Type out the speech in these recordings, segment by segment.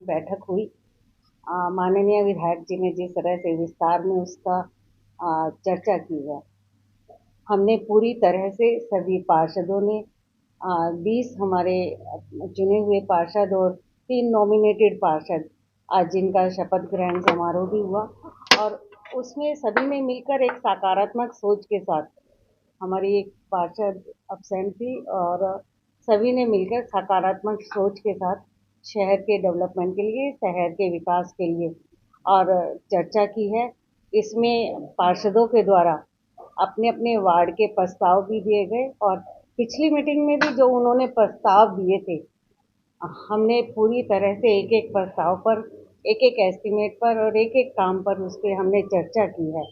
बैठक हुई। माननीय विधायक जी ने जिस तरह से विस्तार में उसका चर्चा की है, हमने पूरी तरह से सभी पार्षदों ने 20 हमारे चुने हुए पार्षद और 3 नॉमिनेटेड पार्षद आज जिनका शपथ ग्रहण समारोह भी हुआ और उसमें सभी ने मिलकर एक सकारात्मक सोच के साथ, हमारी एक पार्षद अब्सेंट थी और सभी ने मिलकर सकारात्मक सोच के साथ शहर के डेवलपमेंट के लिए, शहर के विकास के लिए और चर्चा की है। इसमें पार्षदों के द्वारा अपने अपने वार्ड के प्रस्ताव भी दिए गए और पिछली मीटिंग में भी जो उन्होंने प्रस्ताव दिए थे, हमने पूरी तरह से एक एक प्रस्ताव पर, एक एक एस्टीमेट पर और एक एक काम पर उस पर हमने चर्चा की है।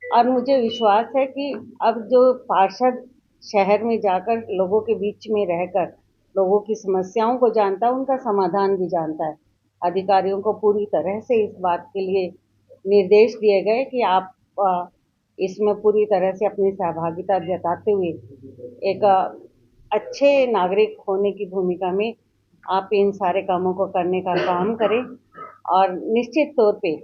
और मुझे विश्वास है कि अब जो पार्षद शहर में जाकर लोगों के बीच में रहकर लोगों की समस्याओं को जानता है, उनका समाधान भी जानता है। अधिकारियों को पूरी तरह से इस बात के लिए निर्देश दिए गए कि आप इसमें पूरी तरह से अपनी सहभागिता जताते हुए एक अच्छे नागरिक होने की भूमिका में आप इन सारे कामों को करने का काम करें। और निश्चित तौर पे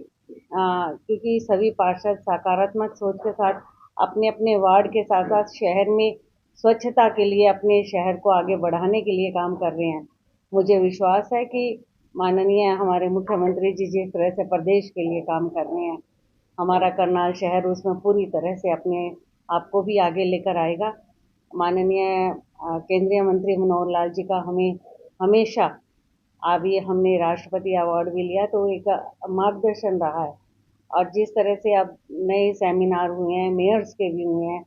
क्योंकि सभी पार्षद सकारात्मक सोच के साथ अपने अपने वार्ड के साथ साथ शहर में स्वच्छता के लिए, अपने शहर को आगे बढ़ाने के लिए काम कर रहे हैं। मुझे विश्वास है कि माननीय हमारे मुख्यमंत्री जी जिस तरह से प्रदेश के लिए काम कर रहे हैं, हमारा करनाल शहर उसमें पूरी तरह से अपने आप को भी आगे लेकर आएगा। माननीय केंद्रीय मंत्री मनोहर लाल जी का हमें हमेशा, अभी हमने राष्ट्रपति अवार्ड भी लिया तो एक मार्गदर्शन रहा है और जिस तरह से अब नए सेमिनार हुए हैं, मेयर्स के भी हुए हैं,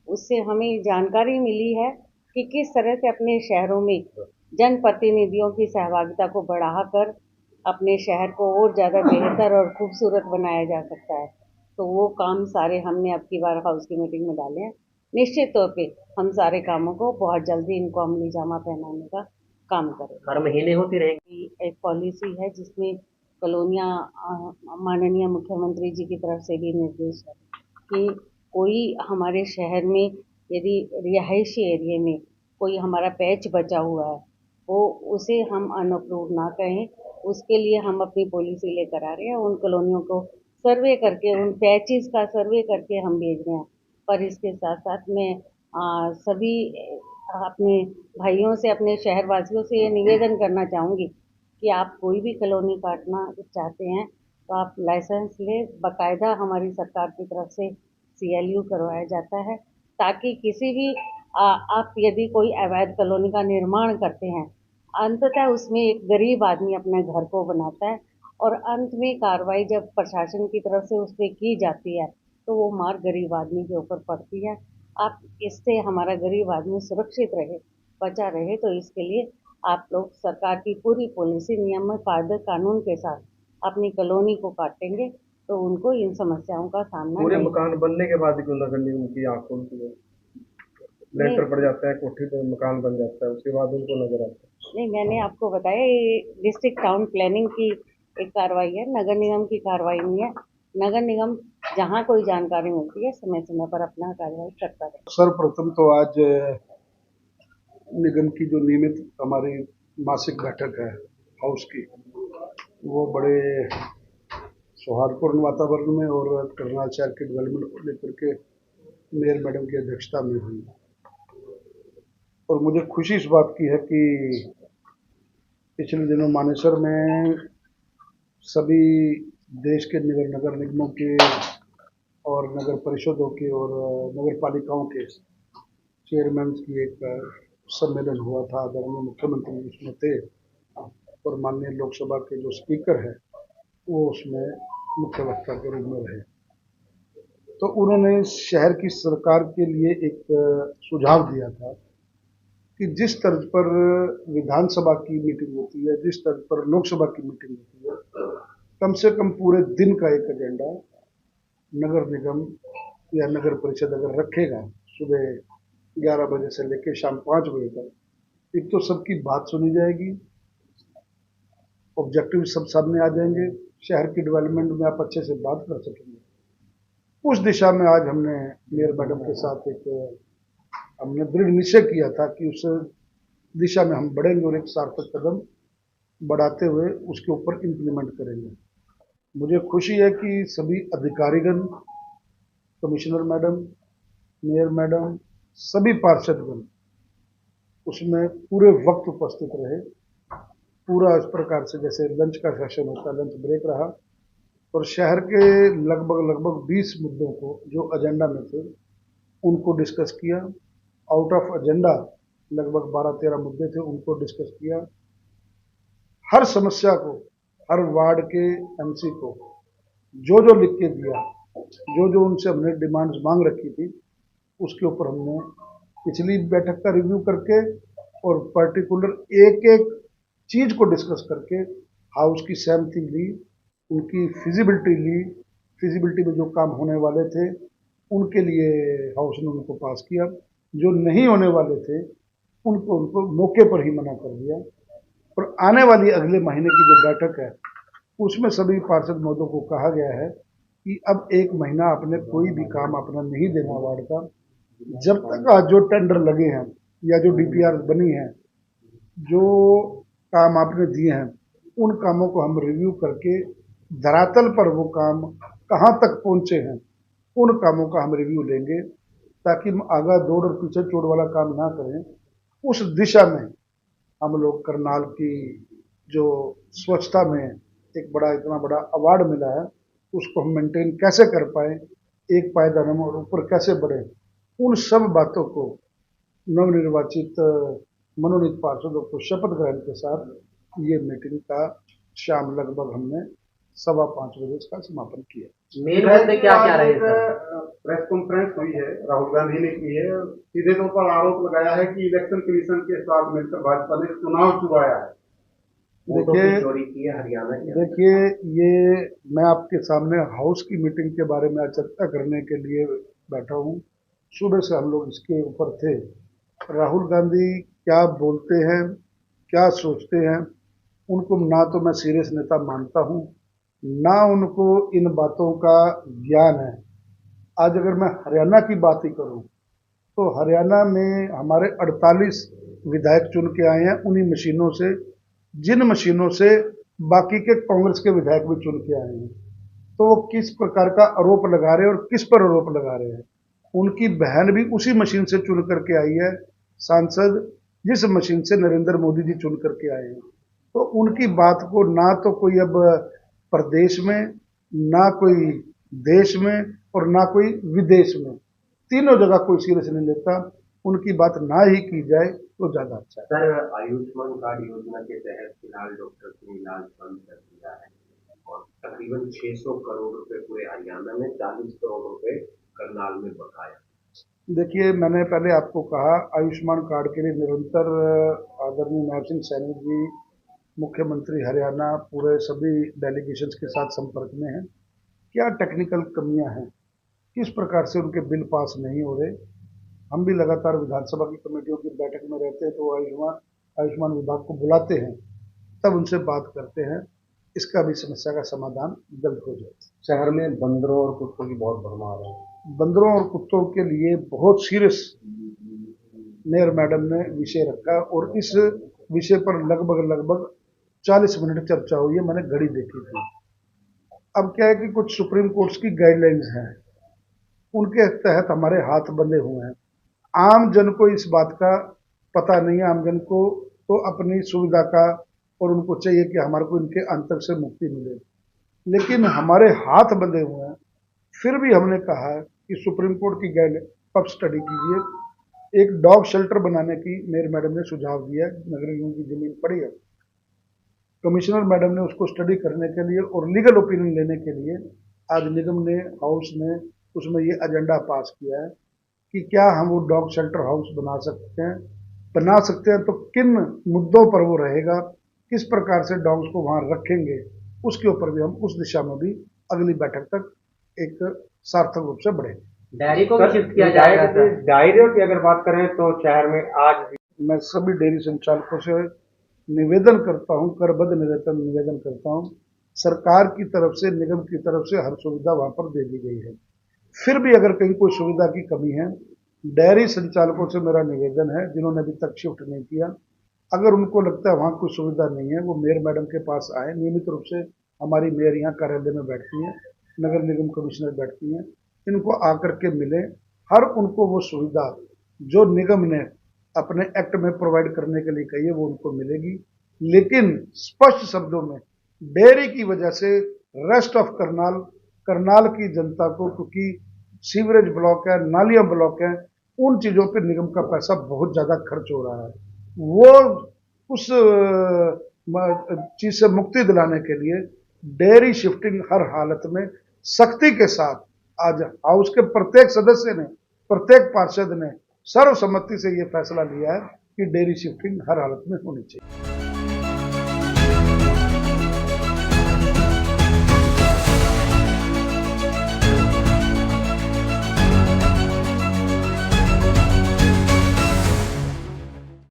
उससे हमें जानकारी मिली है कि किस तरह से अपने शहरों में जनप्रतिनिधियों की सहभागिता को बढ़ाकर अपने शहर को और ज़्यादा बेहतर और खूबसूरत बनाया जा सकता है। तो वो काम सारे हमने अब की बार हाउस की मीटिंग में डाले हैं। निश्चित तौर पे हम सारे कामों को बहुत जल्दी इनको अमली जामा पहनाने का काम करें। हर महीने होती रहेगी। एक पॉलिसी है जिसमें कॉलोनियाँ, माननीय मुख्यमंत्री जी की तरफ से भी निर्देश है कि कोई हमारे शहर में यदि रिहायशी एरिया में कोई हमारा पैच बचा हुआ है, वो उसे हम अनअप्रूव ना कहें, उसके लिए हम अपनी पॉलिसी लेकर आ रहे हैं। उन कॉलोनियों को सर्वे करके, उन पैचेस का सर्वे करके हम भेज रहे हैं। पर इसके साथ साथ में सभी अपने भाइयों से, अपने शहरवासियों से ये निवेदन करना चाहूँगी कि आप कोई भी कॉलोनी काटना चाहते हैं तो आप लाइसेंस लें। बाकायदा हमारी सरकार की तरफ से CLU करवाया जाता है ताकि किसी भी आप यदि कोई अवैध कॉलोनी का निर्माण करते हैं, अंततः उसमें एक गरीब आदमी अपने घर को बनाता है और अंत में कार्रवाई जब प्रशासन की तरफ से उस पर की जाती है तो वो मार गरीब आदमी के ऊपर पड़ती है। आप इससे हमारा गरीब आदमी सुरक्षित रहे, बचा रहे, तो इसके लिए आप लोग सरकार की पूरी पॉलिसी, नियम, कायदे, कानून के साथ अपनी कॉलोनी को काटेंगे तो उनको इन समस्याओं का सामना पूरे नहीं मकान बनने के बाद क्यों नगर निगम की आँख खुलती है? लेंटर पड़ जाता है, कोठी पे मकान बन जाता है, उसके बाद उनको नजर आता है। नहीं, मैंने आपको बताया ये डिस्ट्रिक्ट टाउन प्लानिंग की एक कार्रवाई है, नगर निगम की कार्रवाई नहीं है। नगर निगम जहाँ कोई जानकारी मिलती है समय समय पर अपना कार्रवाई करता है। सर्वप्रथम तो आज निगम की जो नियमित हमारी मासिक बैठक है हाउस की, वो बड़े सौहार्दपूर्ण वातावरण में और करनाल शहर के डेवलपमेंट को लेकर के मेयर मैडम की अध्यक्षता में हुई। और मुझे खुशी इस बात की है कि पिछले दिनों मानेसर में सभी देश के नगर निगमों के और नगर परिषदों के और नगर पालिकाओं के चेयरमैन की एक सम्मेलन हुआ था। आदरणीय मुख्यमंत्री उसमें थे और माननीय लोकसभा के जो स्पीकर है वो उसमें मुख्य वक्ता के रूप में रहे। तो उन्होंने शहर की सरकार के लिए एक सुझाव दिया था कि जिस तर्ज पर विधानसभा की मीटिंग होती है, जिस तर्ज पर लोकसभा की मीटिंग होती है, कम से कम पूरे दिन का एक एजेंडा नगर निगम या नगर परिषद अगर रखेगा, सुबह 11 बजे से लेकर शाम 5 बजे तक, एक तो सबकी बात सुनी जाएगी, ऑब्जेक्टिव सब सामने आ जाएंगे, शहर की डेवलपमेंट में आप अच्छे से बात कर सकेंगे। उस दिशा में आज हमने मेयर मैडम के साथ हमने दृढ़ निश्चय किया था कि उस दिशा में हम बढ़ेंगे और एक सार्थक कदम बढ़ाते हुए उसके ऊपर इम्प्लीमेंट करेंगे। मुझे खुशी है कि सभी अधिकारीगण, कमिश्नर मैडम, मेयर मैडम, सभी पार्षदगण उसमें पूरे वक्त उपस्थित रहे। पूरा इस प्रकार से जैसे लंच का सेशन होता है, लंच ब्रेक रहा, और शहर के लगभग 20 मुद्दों को जो एजेंडा में थे उनको डिस्कस किया। आउट ऑफ एजेंडा लगभग 12-13 मुद्दे थे, उनको डिस्कस किया। हर समस्या को, हर वार्ड के एमसी को जो लिख के दिया, जो उनसे हमने डिमांड्स मांग रखी थी, उसके ऊपर हमने पिछली बैठक का रिव्यू करके और पर्टिकुलर एक एक चीज को डिस्कस करके हाउस की सहमति ली, उनकी फिजिबिलिटी में जो काम होने वाले थे उनके लिए हाउस ने उनको पास किया। जो नहीं होने वाले थे उनको मौके पर ही मना कर दिया। और आने वाली अगले महीने की जो बैठक है उसमें सभी पार्षद महोदयों को कहा गया है कि अब 1 महीना आपने कोई भी काम अपना नहीं देना वार्ड का, जब तक आज जो टेंडर लगे हैं या जो डीपीआर बनी है, जो काम आपने दिए हैं, उन कामों को हम रिव्यू करके धरातल पर वो काम कहाँ तक पहुंचे हैं उन कामों का हम रिव्यू लेंगे, ताकि हम आगा दौड़ और पीछे चोट वाला काम ना करें। उस दिशा में हम लोग करनाल की जो स्वच्छता में एक इतना बड़ा अवार्ड मिला है, उसको हम मेंटेन कैसे कर पाए, एक पायदान और ऊपर कैसे बढ़े, उन सब बातों को नवनिर्वाचित मनोनीत पार्षदों को शपथ ग्रहण के साथ ये मीटिंग का शाम लगभग हमने 5:15 बजे इसका समापन किया। मेन मुद्दे क्या क्या रहे सर? प्रेस कॉन्फ्रेंस हुई है, राहुल गांधी ने की है, सीधे तौर पर आरोप लगाया है कि इलेक्शन कमीशन के साथ मिलकर भाजपा ने चुनाव चुराया है। चोरी की है हरियाणा की। देखिए, ये मैं आपके सामने हाउस की मीटिंग के बारे में चर्चा करने के लिए बैठा हूँ। सुबह से हम लोग इसके ऊपर थे। राहुल गांधी क्या बोलते हैं, क्या सोचते हैं, उनको ना तो मैं सीरियस नेता मानता हूँ, ना उनको इन बातों का ज्ञान है। आज अगर मैं हरियाणा की बात ही करूँ तो हरियाणा में हमारे 48 विधायक चुन के आए हैं, उन्हीं मशीनों से, जिन मशीनों से बाकी के कांग्रेस के विधायक भी चुन के आए हैं। तो वो किस प्रकार का आरोप लगा रहे हैं और किस पर आरोप लगा रहे हैं। उनकी बहन भी उसी मशीन से चुन करके आई है, सांसद, जिस मशीन से नरेंद्र मोदी जी चुन करके आए हैं। तो उनकी बात को ना तो कोई अब प्रदेश में, ना कोई देश में और ना कोई विदेश में, तीनों जगह कोई सीरियस नहीं लेता। उनकी बात ना ही की जाए तो ज्यादा अच्छा है। सर, आयुष्मान कार्ड योजना के तहत फिलहाल डॉक्टर को इलाज बंद कर दिया है और तकरीबन 600 करोड़ रुपए पूरे हरियाणा में, 40 करोड़ रुपए करनाल में बकाया। देखिए, मैंने पहले आपको कहा, आयुष्मान कार्ड के लिए निरंतर आदरणीय नायब सिंह सैनी जी, मुख्यमंत्री हरियाणा, पूरे सभी डेलीगेशंस के साथ संपर्क में हैं। क्या टेक्निकल कमियां हैं, किस प्रकार से उनके बिल पास नहीं हो रहे। हम भी लगातार विधानसभा की कमेटियों की बैठक में रहते हैं, तो आयुष्मान विभाग को बुलाते हैं, तब उनसे बात करते हैं, इसका भी समस्या का समाधान जल्द हो जाए। शहर में बंदरों और कुत्तों की बहुत भरमार है। बंदरों और कुत्तों के लिए बहुत सीरियस मेयर मैडम ने विषय रखा और इस विषय पर लगभग 40 मिनट चर्चा हुई है, मैंने घड़ी देखी थी। अब क्या है कि कुछ सुप्रीम कोर्ट की गाइडलाइंस हैं, उनके तहत हमारे हाथ बंधे हुए हैं। आम जन को इस बात का पता नहीं है। आम जन को तो अपनी सुविधा का, और उनको चाहिए कि हमारे को इनके आतंक से मुक्ति मिले, लेकिन हमारे हाथ बंधे हुए हैं। फिर भी हमने कहा है कि सुप्रीम कोर्ट की गाइडलाइन पर स्टडी कीजिए। एक डॉग शेल्टर बनाने की मेयर मैडम ने सुझाव दिया, नगर निगम की जमीन पड़ी है। कमिश्नर मैडम ने उसको स्टडी करने के लिए और लीगल ओपिनियन लेने के लिए आज निगम ने, हाउस ने उसमें ये एजेंडा पास किया है कि क्या हम वो डॉग शेल्टर हाउस बना सकते हैं तो किन मुद्दों पर वो रहेगा, किस प्रकार से डॉग्स को वहां रखेंगे, उसके ऊपर भी हम उस दिशा में भी अगली बैठक तक एक सार्थक रूप से बढ़ेंगे। डेयरी को भी शिफ्ट किया जाएगा। डायरियों की अगर बात करें तो शहर में आज मैं सभी डेयरी संचालकों से निवेदन करता हूं, करबद्ध निवेदन करता हूं, सरकार की तरफ से, निगम की तरफ से हर सुविधा वहां पर दे दी गई है। फिर भी अगर कहीं कोई सुविधा की कमी है, डेयरी संचालकों से मेरा निवेदन है, जिन्होंने अभी तक शिफ्ट नहीं किया, अगर उनको लगता है वहाँ कोई सुविधा नहीं है, वो मेयर मैडम के पास आए। नियमित रूप से हमारी मेयर यहाँ कार्यालय में बैठती हैं, नगर निगम कमिश्नर बैठती हैं, इनको आकर के मिले, हर उनको वो सुविधा जो निगम ने अपने एक्ट में प्रोवाइड करने के लिए कही है वो उनको मिलेगी। लेकिन स्पष्ट शब्दों में डेयरी की वजह से रेस्ट ऑफ करनाल की जनता को, क्योंकि सीवरेज ब्लॉक है, नालियां ब्लॉक है, उन चीजों पे निगम का पैसा बहुत ज्यादा खर्च हो रहा है। वो उस चीज से मुक्ति दिलाने के लिए डेयरी शिफ्टिंग हर हालत में सख्ती के साथ आज हाउस के प्रत्येक सदस्य ने, प्रत्येक पार्षद ने सर्वसम्मति से ये फैसला लिया है कि डेयरी शिफ्टिंग हर हालत में होनी चाहिए।